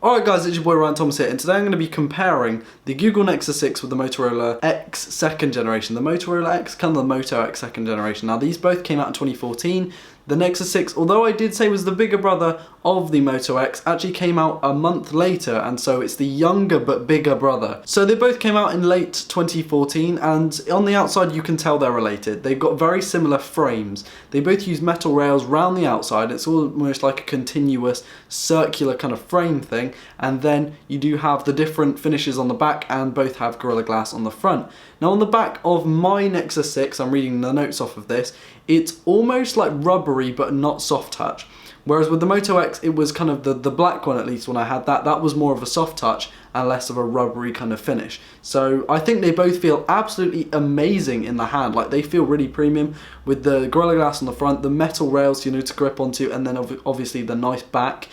Alright guys, it's your boy Ryan Thomas here, and today I'm going to be comparing the Google Nexus 6 with the Motorola X second generation. The Motorola X, kind of the Moto X second generation. Now these both came out in 2014. The Nexus 6, although I did say was the bigger brother of the Moto X, actually came out a month later, and so it's the younger but bigger brother. So they both came out in late 2014, and on the outside you can tell they're related. They've got very similar frames. They both use metal rails round the outside. It's almost like a continuous circular kind of frame thing, and then you do have the different finishes on the back, and both have Gorilla Glass on the front. Now on the back of my Nexus 6, I'm reading the notes off of this, it's almost like rubbery but not soft touch. Whereas with the Moto X, it was kind of the black one, at least when I had that was more of a soft touch and less of a rubbery kind of finish. So I think they both feel absolutely amazing in the hand. Like, they feel really premium with the Gorilla Glass on the front, the metal rails, to grip onto, and then obviously the nice back.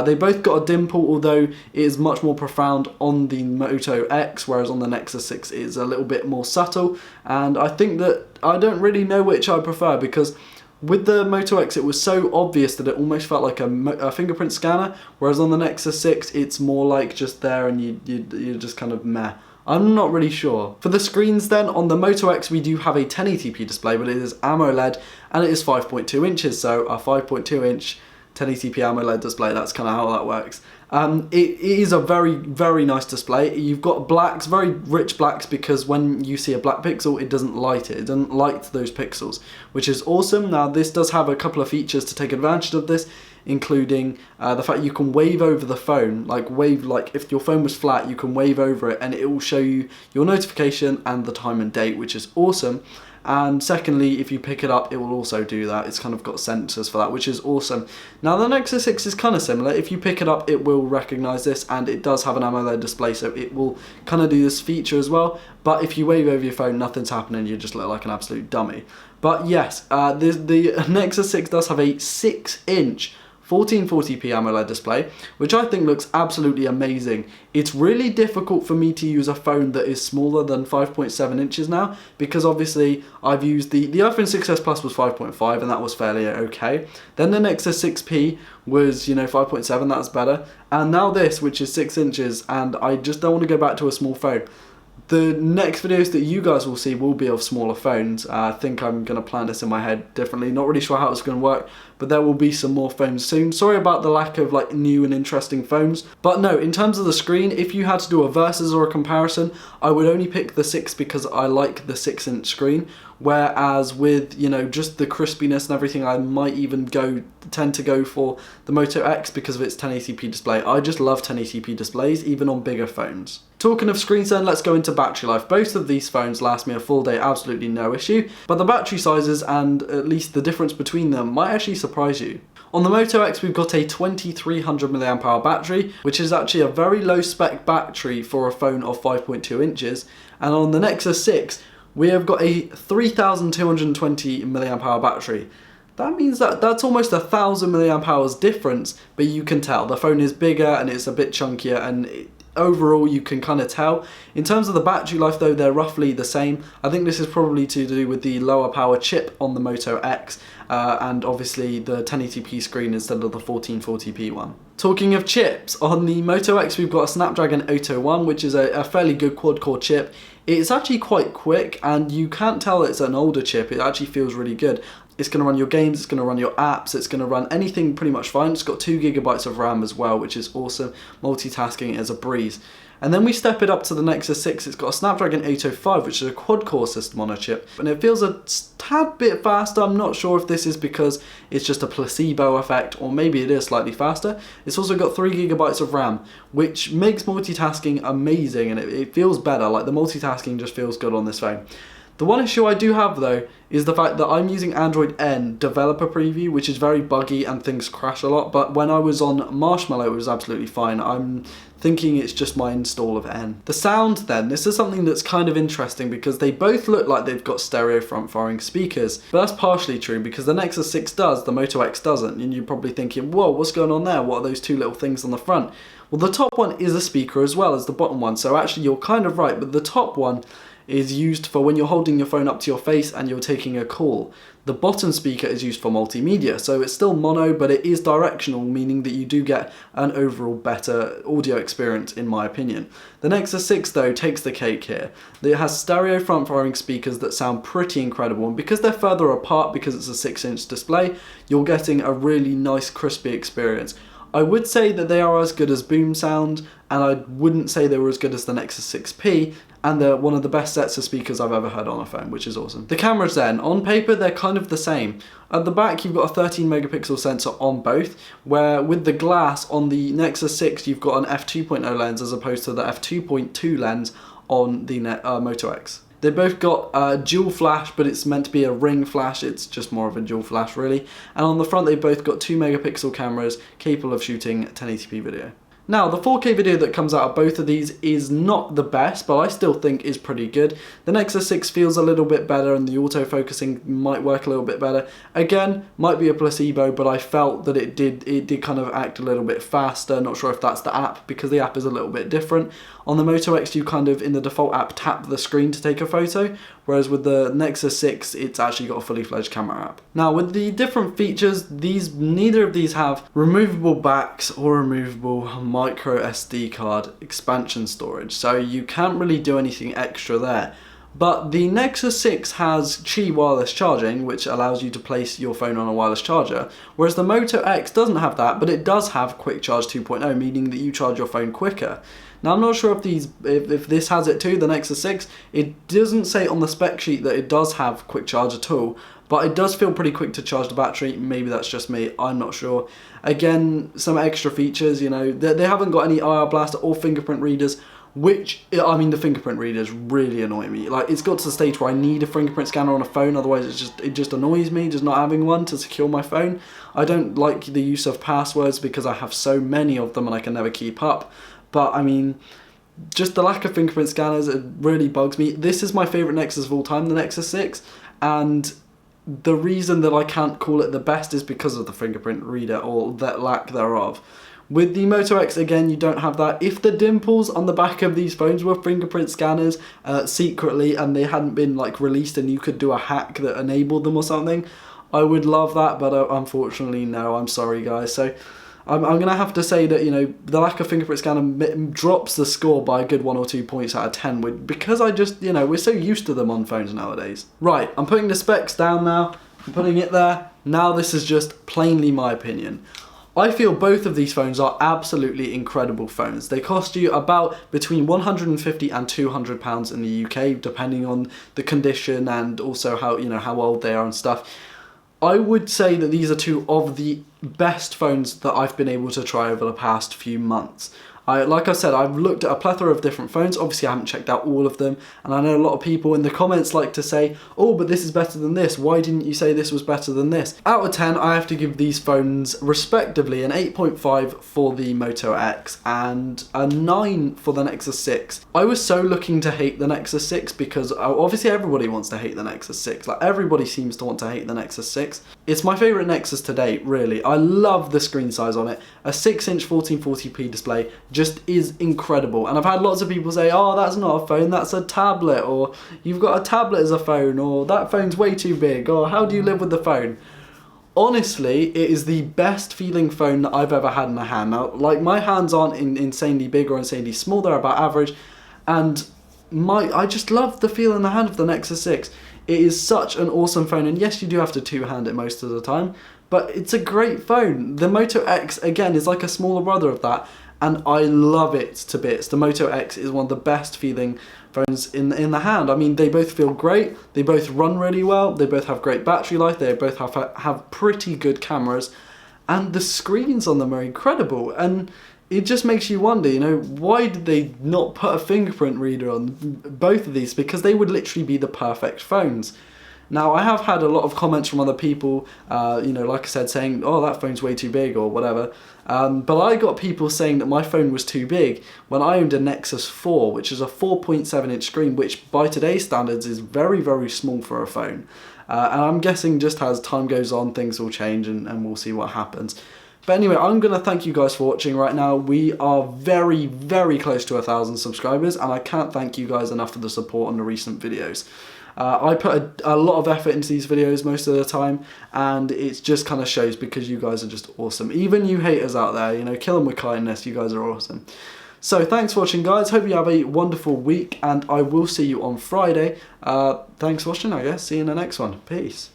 They both got a dimple, although it is much more profound on the Moto X, whereas on the Nexus 6 it is a little bit more subtle. And I think that I don't really know which I prefer, because with the Moto X, it was so obvious that it almost felt like a fingerprint scanner, whereas on the Nexus 6, it's more like just there and you're just kind of meh. I'm not really sure. For the screens then, on the Moto X, we do have a 1080p display, but it is AMOLED, and it is 5.2 inches, so a 5.2 inch 1080p AMOLED display, that's kind of how that works. It is a very, very nice display. You've got blacks, very rich blacks, because when you see a black pixel, it doesn't light it. It doesn't light those pixels, which is awesome. Now, this does have a couple of features to take advantage of this, including the fact you can wave over the phone, like if your phone was flat, you can wave over it and it will show you your notification and the time and date, which is awesome. And secondly, if you pick it up, it will also do that. It's kind of got sensors for that, which is awesome. Now, the Nexus 6 is kind of similar. If you pick it up, it will recognize this, and it does have an AMOLED display, so it will kind of do this feature as well. But if you wave over your phone, nothing's happening. You just look like an absolute dummy. But yes, the Nexus 6 does have a 6-inch 1440p AMOLED display, which I think looks absolutely amazing. It's really difficult for me to use a phone that is smaller than 5.7 inches now, because obviously I've used the iPhone 6s Plus was 5.5 and that was fairly okay. Then the Nexus 6P was 5.7, that's better. And now this, which is 6 inches, and I just don't want to go back to a small phone. The next videos that you guys will see will be of smaller phones. I think I'm going to plan this in my head differently. Not really sure how it's going to work, but there will be some more phones soon. Sorry about the lack of new and interesting phones. But no, in terms of the screen, if you had to do a versus or a comparison, I would only pick the 6 because I like the 6-inch screen. Whereas with, just the crispiness and everything, I might even tend to go for the Moto X because of its 1080p display. I just love 1080p displays, even on bigger phones. Talking of screens then, let's go into battery life. Both of these phones last me a full day, absolutely no issue. But the battery sizes, and at least the difference between them, might actually surprise you. On the Moto X, we've got a 2300 mAh battery, which is actually a very low spec battery for a phone of 5.2 inches. And on the Nexus 6, we have got a 3220 mAh battery. That means that that's almost 1000 mAh difference, but you can tell the phone is bigger and it's a bit chunkier, and overall you can kind of tell. In terms of the battery life though, they're roughly the same. I think this is probably to do with the lower power chip on the Moto X, and obviously the 1080p screen instead of the 1440p one. Talking of chips, on the Moto X we've got a Snapdragon 801, which is a fairly good quad-core chip. It's actually quite quick, and you can't tell it's an older chip. It actually feels really good. It's going to run your games, it's going to run your apps, it's going to run anything pretty much fine. It's got 2 GB of RAM as well, which is awesome. Multitasking is a breeze. And then we step it up to the Nexus 6. It's got a Snapdragon 805, which is a quad-core system on a chip, and it feels a tad bit faster. I'm not sure if this is because it's just a placebo effect, or maybe it is slightly faster. It's also got 3 GB of RAM, which makes multitasking amazing, and it feels better. Like, the multitasking just feels good on this phone. The one issue I do have though is the fact that I'm using Android N developer preview, which is very buggy and things crash a lot, but when I was on Marshmallow it was absolutely fine. I'm thinking it's just my install of N. The sound then, this is something that's kind of interesting because they both look like they've got stereo front-firing speakers, but that's partially true because the Nexus 6 does, the Moto X doesn't, and you're probably thinking, whoa, what's going on there? What are those two little things on the front? Well, the top one is a speaker as well as the bottom one, so actually you're kind of right, but the top one is used for when you're holding your phone up to your face and you're taking a call. The bottom speaker is used for multimedia, so it's still mono, but it is directional, meaning that you do get an overall better audio experience in my opinion. The Nexus 6 though takes the cake here. It has stereo front-firing speakers that sound pretty incredible, and because they're further apart, because it's a 6-inch display, you're getting a really nice crispy experience. I would say that they are as good as boom sound, and I wouldn't say they were as good as the Nexus 6P, and they're one of the best sets of speakers I've ever heard on a phone, which is awesome. The cameras then, on paper they're kind of the same. At the back you've got a 13 megapixel sensor on both, where with the glass on the Nexus 6 you've got an f2.0 lens as opposed to the f2.2 lens on the Moto X. They both got dual flash, but it's meant to be a ring flash, it's just more of a dual flash really. And on the front they've both got 2 megapixel cameras capable of shooting 1080p video. Now, the 4K video that comes out of both of these is not the best, but I still think is pretty good. The Nexus 6 feels a little bit better and the autofocusing might work a little bit better. Again, might be a placebo, but I felt that it did kind of act a little bit faster. Not sure if that's the app, because the app is a little bit different. On the Moto X, you kind of, in the default app, tap the screen to take a photo, whereas with the Nexus 6, it's actually got a fully fledged camera app. Now, with the different features, neither of these have removable backs or removable micro SD card expansion storage, so you can't really do anything extra there. But the Nexus 6 has Qi wireless charging, which allows you to place your phone on a wireless charger, whereas the Moto X doesn't have that, but it does have Quick Charge 2.0, meaning that you charge your phone quicker. Now, I'm not sure if this has it too, the Nexus 6. It doesn't say on the spec sheet that it does have Quick Charge at all, but it does feel pretty quick to charge the battery. Maybe that's just me, I'm not sure. Again, some extra features, you know, they haven't got any IR blaster or fingerprint readers, which, I mean, the fingerprint readers really annoy me. Like, it's got to the stage where I need a fingerprint scanner on a phone, otherwise it just annoys me, just not having one to secure my phone. I don't like the use of passwords because I have so many of them and I can never keep up. But, I mean, just the lack of fingerprint scanners, it really bugs me. This is my favourite Nexus of all time, the Nexus 6, and the reason that I can't call it the best is because of the fingerprint reader, or that lack thereof. With the Moto X, again, you don't have that. If the dimples on the back of these phones were fingerprint scanners secretly, and they hadn't been like released and you could do a hack that enabled them or something, I would love that, but unfortunately no, I'm sorry guys. So I'm going to have to say that, you know, the lack of fingerprint scanner drops the score by a good 1 or 2 points out of 10, because I just, you know, we're so used to them on phones nowadays. Right, I'm putting the specs down now, I'm putting it there. Now this is just plainly my opinion. I feel both of these phones are absolutely incredible phones. They cost you about between £150 and £200 in the UK, depending on the condition and also how, you know, how old they are and stuff. I would say that these are two of the best phones that I've been able to try over the past few months. Like I said, I've looked at a plethora of different phones. Obviously, I haven't checked out all of them, and I know a lot of people in the comments like to say, oh, but this is better than this. Why didn't you say this was better than this? Out of 10, I have to give these phones respectively an 8.5 for the Moto X and a 9 for the Nexus 6. I was so looking to hate the Nexus 6 because obviously everybody wants to hate the Nexus 6. Like, everybody seems to want to hate the Nexus 6. It's my favourite Nexus to date, really. I love the screen size on it. A 6-inch 1440p display just is incredible, and I've had lots of people say, oh, that's not a phone, that's a tablet, or you've got a tablet as a phone, or that phone's way too big, or how do you live with the phone? Honestly, it is the best feeling phone that I've ever had in a hand. Now, like, my hands aren't insanely big or insanely small, they're about average, and I just love the feel in the hand of the Nexus 6. It is such an awesome phone, and yes, you do have to two-hand it most of the time, but it's a great phone. The Moto X, again, is like a smaller brother of that, and I love it to bits. The Moto X is one of the best feeling phones in the hand. I mean, they both feel great, they both run really well, they both have great battery life, they both have pretty good cameras, and the screens on them are incredible. And it just makes you wonder, you know, why did they not put a fingerprint reader on both of these? Because they would literally be the perfect phones. Now, I have had a lot of comments from other people, you know, like I said, saying, oh, that phone's way too big or whatever. But I got people saying that my phone was too big when I owned a Nexus 4, which is a 4.7-inch screen, which by today's standards is very, very small for a phone. And I'm guessing just as time goes on, things will change and we'll see what happens. But anyway, I'm going to thank you guys for watching right now. We are very, very close to 1,000 subscribers, and I can't thank you guys enough for the support on the recent videos. I put a lot of effort into these videos most of the time, and it just kind of shows because you guys are just awesome. Even you haters out there, you know, kill them with kindness. You guys are awesome. So thanks for watching, guys. Hope you have a wonderful week, and I will see you on Friday. Thanks for watching, I guess. See you in the next one. Peace.